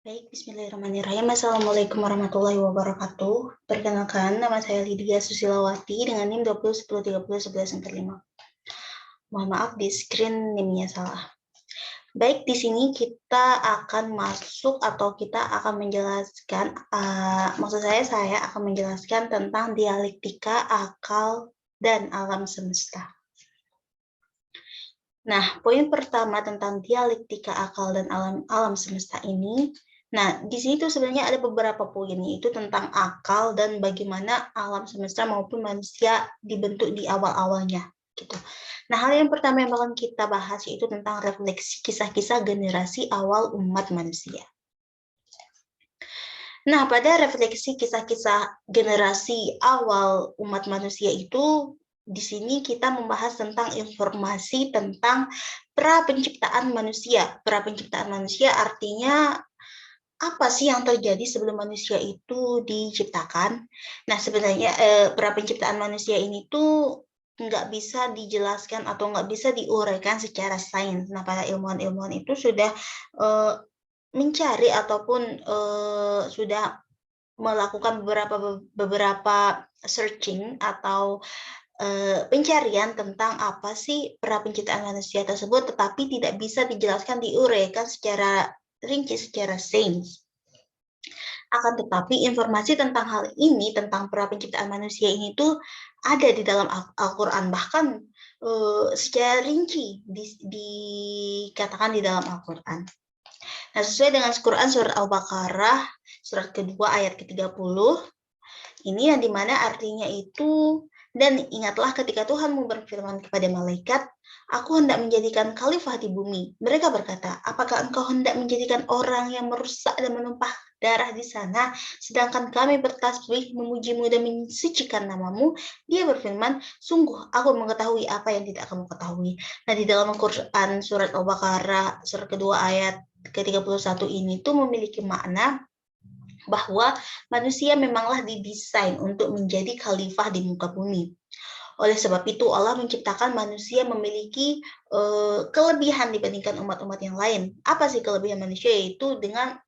Baik, bismillahirrahmanirrahim. Assalamualaikum warahmatullahi wabarakatuh. Perkenalkan, nama saya Lydia Susilawati dengan NIM 2010301145. Mohon maaf, di screen NIM-nya salah. Baik, di sini kita akan masuk atau kita akan menjelaskan, maksud saya akan menjelaskan tentang dialektika, akal, dan alam semesta. Nah, poin pertama tentang dialektika, akal, dan alam semesta ini. Nah, di sini tuh sebenarnya ada beberapa poin, yaitu tentang akal dan bagaimana alam semesta maupun manusia dibentuk di awal-awalnya, gitu. Nah, hal yang pertama yang akan kita bahas yaitu tentang refleksi kisah-kisah generasi awal umat manusia. Nah, pada refleksi kisah-kisah generasi awal umat manusia itu, di sini kita membahas tentang informasi tentang pra penciptaan manusia. Pra penciptaan manusia artinya apa sih yang terjadi sebelum manusia itu diciptakan? Nah, sebenarnya pra penciptaan manusia ini tuh nggak bisa dijelaskan atau nggak bisa diuraikan secara sains. Nah, para ilmuwan-ilmuwan itu sudah mencari ataupun sudah melakukan beberapa searching atau pencarian tentang apa sih pra penciptaan manusia tersebut, tetapi tidak bisa dijelaskan diuraikan secara rinci secara sains. Akan tetapi informasi tentang hal ini, tentang pra penciptaan manusia ini tuh ada di dalam Al-Quran, bahkan secara rinci dikatakan di dalam Al-Quran. Nah, sesuai dengan Quran surat Al-Baqarah, surat kedua ayat ke-30, ini yang dimana artinya itu, dan ingatlah ketika Tuhanmu berfirman kepada malaikat, aku hendak menjadikan khalifah di bumi. Mereka berkata, apakah engkau hendak menjadikan orang yang merusak dan menumpah darah di sana, sedangkan kami bertasbih, memujimu dan mensucikan namamu? Dia berfirman, sungguh aku mengetahui apa yang tidak kamu ketahui. Nah, di dalam Quran surat Al-Baqarah, surat kedua ayat ke-31 ini tuh memiliki makna bahwa manusia memanglah didesain untuk menjadi khalifah di muka bumi. Oleh sebab itu Allah menciptakan manusia memiliki kelebihan dibandingkan umat-umat yang lain. Apa sih kelebihan manusia? Yaitu dengan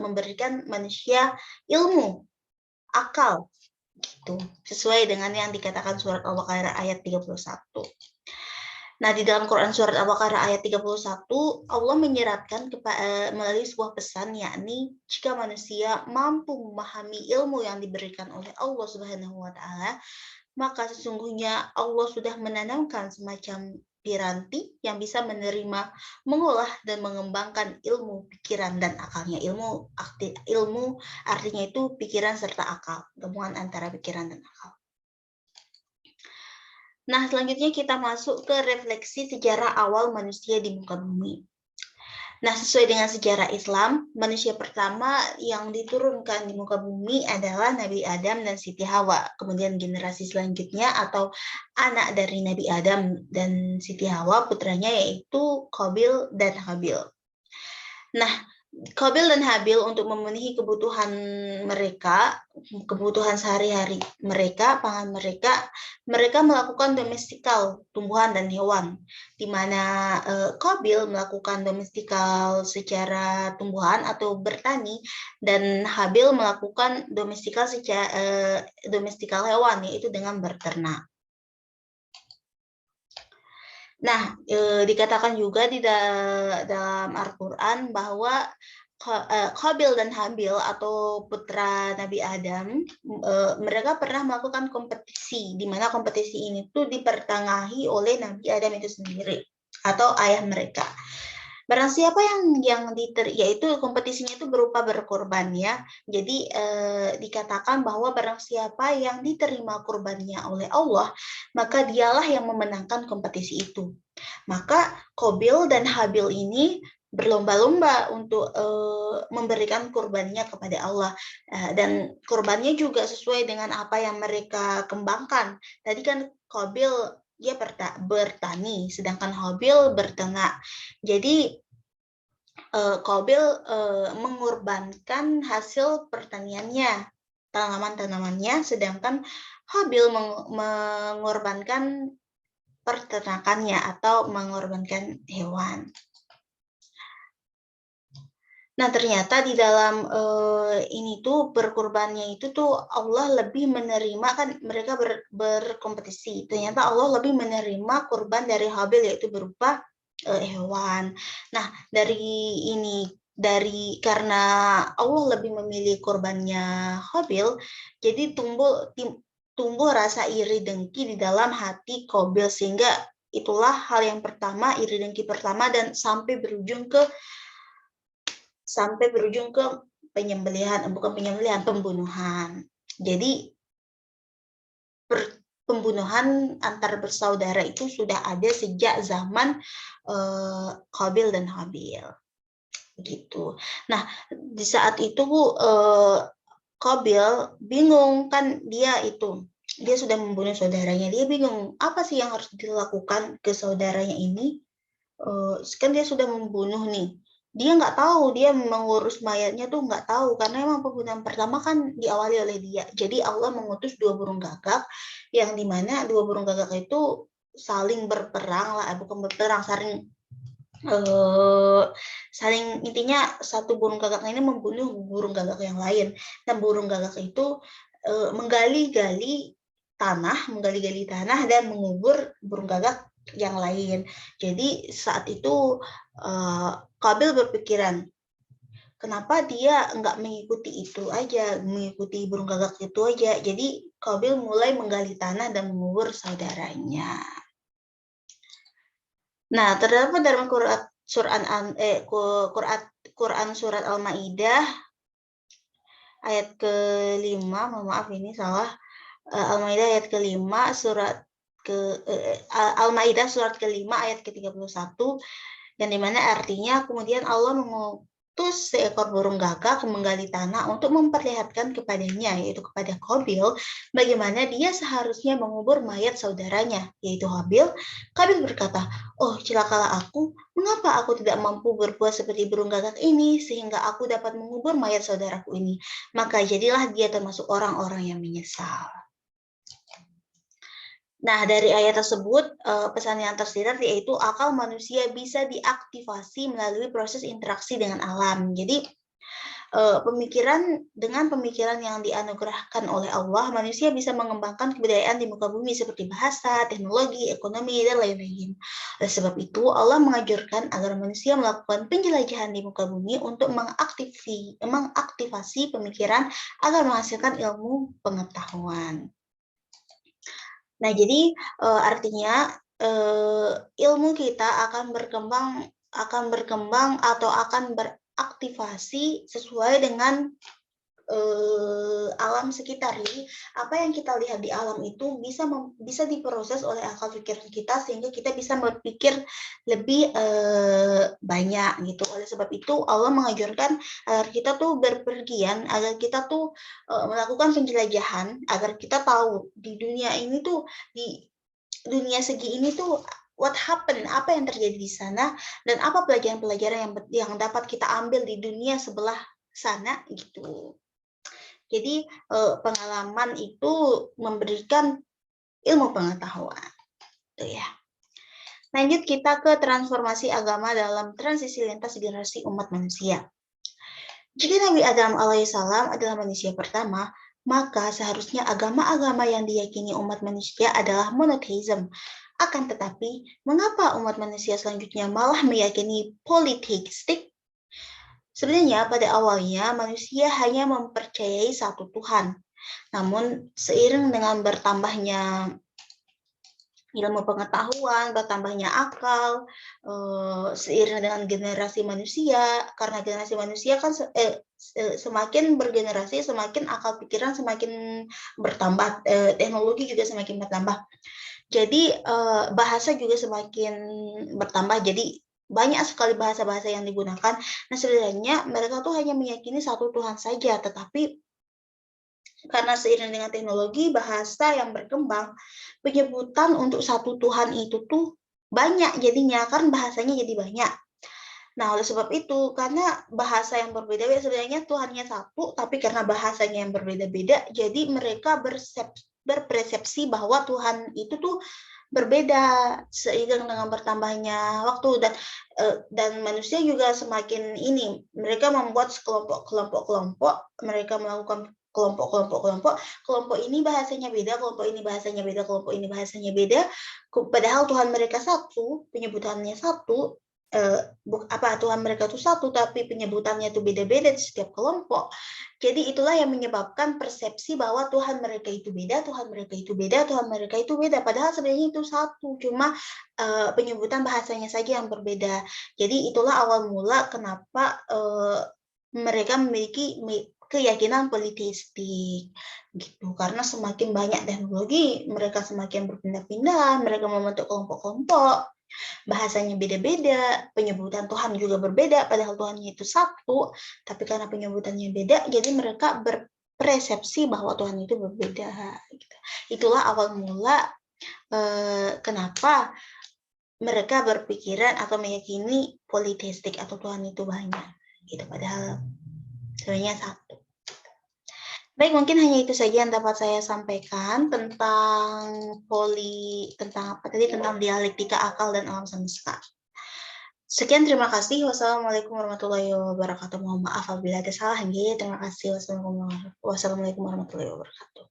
memberikan manusia ilmu, akal, gitu. Sesuai dengan yang dikatakan surat Al-Baqarah ayat 31. Nah, di dalam Quran surat Al-Baqarah ayat 31, Allah menyeratkan melalui sebuah pesan, yakni jika manusia mampu memahami ilmu yang diberikan oleh Allah Subhanahu wa Ta'ala, maka sesungguhnya Allah sudah menanamkan semacam piranti yang bisa menerima, mengolah, dan mengembangkan ilmu, pikiran, dan akalnya. Ilmu artinya itu pikiran serta akal, gabungan antara pikiran dan akal. Nah, selanjutnya kita masuk ke refleksi sejarah awal manusia di muka bumi. Nah, sesuai dengan sejarah Islam, manusia pertama yang diturunkan di muka bumi adalah Nabi Adam dan Siti Hawa. Kemudian generasi selanjutnya atau anak dari Nabi Adam dan Siti Hawa, putranya yaitu Qabil dan Habil. Nah, Qabil dan Habil untuk memenuhi kebutuhan mereka, kebutuhan sehari-hari mereka, pangan mereka melakukan domestikal tumbuhan dan hewan, di mana Qabil melakukan domestikal secara tumbuhan atau bertani, dan Habil melakukan domestikal secara domestikal hewan, yaitu dengan berternak. Nah, dikatakan juga di dalam Al-Quran bahwa Qabil dan Habil atau putra Nabi Adam, mereka pernah melakukan kompetisi, di mana kompetisi ini tuh dipertengahi oleh Nabi Adam itu sendiri atau ayah mereka. Barang siapa yang yaitu kompetisinya itu berupa berkorban ya. Jadi dikatakan bahwa barang siapa yang diterima kurbannya oleh Allah, maka dialah yang memenangkan kompetisi itu. Maka Qabil dan Habil ini berlomba-lomba untuk memberikan kurbannya kepada Allah, dan kurbannya juga sesuai dengan apa yang mereka kembangkan. Tadi kan Qabil dia bertani, sedangkan Habil berternak. Jadi Qabil mengorbankan hasil pertaniannya, tanaman-tanamannya, sedangkan Habil mengorbankan peternakannya atau mengorbankan hewan. Nah, ternyata di dalam ini tuh berkurbannya itu tuh Allah lebih menerima, kan mereka berkompetisi. Ternyata Allah lebih menerima kurban dari Habil, yaitu berupa hewan. Nah, karena Allah lebih memilih kurbannya Habil, jadi tumbuh rasa iri dengki di dalam hati Qabil, sehingga itulah hal yang pertama, iri dengki pertama, dan sampai berujung ke pembunuhan. Jadi pembunuhan antar bersaudara itu sudah ada sejak zaman Qabil dan Habil. Begitu. Nah, di saat itu Qabil bingung, kan dia sudah membunuh saudaranya. Dia bingung apa sih yang harus dilakukan ke saudaranya ini. Kan dia sudah membunuh nih. Dia nggak tahu, dia mengurus mayatnya tuh nggak tahu, karena emang pembunuhan pertama kan diawali oleh dia. Jadi Allah mengutus 2 burung gagak, yang dimana 2 burung gagak itu saling berperang lah, bukan berperang, saling intinya satu burung gagak ini membunuh burung gagak yang lain, dan burung gagak itu menggali-gali tanah dan mengubur burung gagak yang lain. Jadi saat itu Qabil berpikiran, kenapa dia nggak mengikuti burung gagak itu aja. Jadi Qabil mulai menggali tanah dan mengubur saudaranya. Nah, terdapat dalam Quran surat Al-Maidah ayat ke-5, mohon maaf ini salah. Al-Maidah ayat ke-5 Al-Maidah surat ke-5 ayat ke-31, yang dimana artinya kemudian Allah mengutus seekor burung gagak menggali tanah untuk memperlihatkan kepadanya, yaitu kepada Qabil, bagaimana dia seharusnya mengubur mayat saudaranya, yaitu Habil. Qabil berkata, "Oh, celakalah aku, mengapa aku tidak mampu berbuat seperti burung gagak ini sehingga aku dapat mengubur mayat saudaraku ini?" Maka jadilah dia termasuk orang-orang yang menyesal. Nah, dari ayat tersebut, pesan yang tersirat yaitu akal manusia bisa diaktifasi melalui proses interaksi dengan alam. Jadi, dengan pemikiran yang dianugerahkan oleh Allah, manusia bisa mengembangkan kebudayaan di muka bumi seperti bahasa, teknologi, ekonomi, dan lain-lain. Oleh sebab itu, Allah menganjurkan agar manusia melakukan penjelajahan di muka bumi untuk mengaktifasi pemikiran agar menghasilkan ilmu pengetahuan. Nah, jadi artinya ilmu kita akan berkembang atau akan beraktivasi sesuai dengan alam sekitar. Jadi apa yang kita lihat di alam itu bisa diproses oleh akal pikiran kita sehingga kita bisa berpikir lebih banyak gitu. Oleh sebab itu Allah mengajarkan agar kita tuh berpergian, agar kita tuh melakukan penjelajahan, agar kita tahu di dunia ini tuh, di dunia segi ini tuh what happened, apa yang terjadi di sana, dan apa pelajaran-pelajaran yang dapat kita ambil di dunia sebelah sana gitu. Jadi pengalaman itu memberikan ilmu pengetahuan, gitu ya. Lanjut kita ke transformasi agama dalam transisi lintas generasi umat manusia. Jika Nabi Adam alaihissalam adalah manusia pertama, maka seharusnya agama-agama yang diyakini umat manusia adalah monotheism. Akan tetapi, mengapa umat manusia selanjutnya malah meyakini polytheistic? Sebenarnya pada awalnya manusia hanya mempercayai satu Tuhan. Namun seiring dengan bertambahnya ilmu pengetahuan, bertambahnya akal, seiring dengan generasi manusia, karena generasi manusia kan semakin bergenerasi, semakin akal pikiran semakin bertambah, teknologi juga semakin bertambah. Jadi bahasa juga semakin bertambah, jadi banyak sekali bahasa-bahasa yang digunakan. Nah, sebenarnya mereka tuh hanya meyakini satu Tuhan saja, tetapi karena seiring dengan teknologi bahasa yang berkembang, penyebutan untuk satu Tuhan itu tuh banyak jadinya, kan bahasanya jadi banyak. Nah, oleh sebab itu, karena bahasa yang berbeda-beda, sebenarnya Tuhannya satu, tapi karena bahasanya yang berbeda-beda, jadi mereka berpersepsi bahwa Tuhan itu tuh berbeda seiring dengan bertambahnya waktu. Dan dan manusia juga semakin ini, mereka membuat kelompok-kelompok, mereka melakukan kelompok ini bahasanya beda, kelompok ini bahasanya beda, kelompok ini bahasanya beda, padahal Tuhan mereka satu, penyebutannya satu, Tuhan mereka itu satu, tapi penyebutannya itu beda-beda di setiap kelompok. Jadi itulah yang menyebabkan persepsi bahwa Tuhan mereka itu beda, Tuhan mereka itu beda, Tuhan mereka itu beda, padahal sebenarnya itu satu, cuma penyebutan bahasanya saja yang berbeda. Jadi itulah awal mula kenapa mereka memiliki keyakinan politistik gitu, karena semakin banyak teknologi, mereka semakin berpindah-pindah, mereka membentuk kelompok-kelompok, bahasanya beda-beda, penyebutan Tuhan juga berbeda, padahal Tuhannya itu satu, tapi karena penyebutannya beda, jadi mereka berpersepsi bahwa Tuhan itu berbeda. Gitu. Itulah awal mula kenapa mereka berpikiran atau meyakini politeistik atau Tuhan itu banyak, gitu. Padahal sebenarnya satu. Baik, mungkin hanya itu saja yang dapat saya sampaikan tentang tentang dialektika akal dan alam semesta. Sekian, terima kasih. Wassalamualaikum warahmatullahi wabarakatuh. Mohon maaf apabila ada salah. Terima kasih. Wassalamualaikum warahmatullahi wabarakatuh.